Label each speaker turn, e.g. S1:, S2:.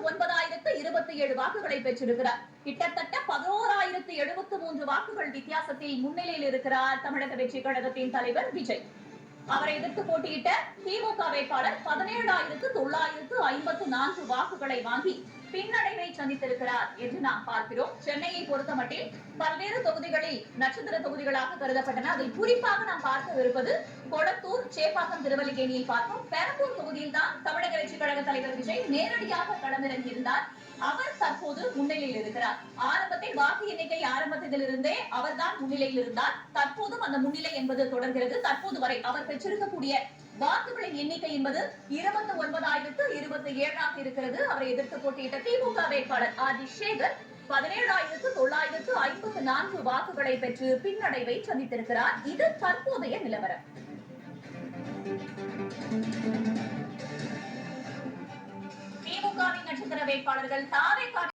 S1: 29,027 வாக்குகளை பெற்றிருக்கிறார். கிட்டத்தட்ட 11,073 வாக்குகள் வித்தியாசத்தில் முன்னிலையில் இருக்கிறார் தமிழக வெற்றிக் கழகத்தின் தலைவர் விஜய். அவரை எதிர்த்து போட்டியிட்ட திமுக வேட்பாளர் 17,954 வாக்குகளை வாங்கி பின்னடைவை சந்தித்திருக்கிறார் என்று நாம் பார்க்கிறோம். சென்னையை பொறுத்தமட்டில் பல்வேறு தொகுதிகளில் நட்சத்திர தொகுதிகளாக கருதப்பட்டன. அதில் குறிப்பாக நாம் பார்க்கவிருப்பது கொளத்தூர், சேப்பாக்கம், திருவல்லிக்கேணியை பார்த்தோம். பெரம்பூர் தொகுதியில் தான் தமிழக வெற்றிக் கழக தலைவர் விஜய் நேரடியாக களமிறங்கியிருந்தார். அவர் தற்போது முன்னிலையில் இருக்கிறார். ஆரம்பத்தில் வாக்கு எண்ணிக்கை ஆரம்பத்திலிருந்தே அவர்தான் முன்னிலையில் இருந்தார். தற்போதும் அந்த முன்னிலை என்பது தொடர்கிறது. தற்போது வரை அவர் பெற்றிருக்கக்கூடிய வாக்குகளின் எண்ணிக்கை என்பது 29,027 இருக்கிறது. அவரை எதிர்த்து போட்டியிட்ட திமுக வேட்பாளர் ஆதி சேகர் 17,954 வாக்குகளை பெற்று பின்னடைவை சந்தித்திருக்கிறார். இது தற்போதைய நிலவரம். திமுகவின் நட்சத்திர வேட்பாளர்கள் தாவே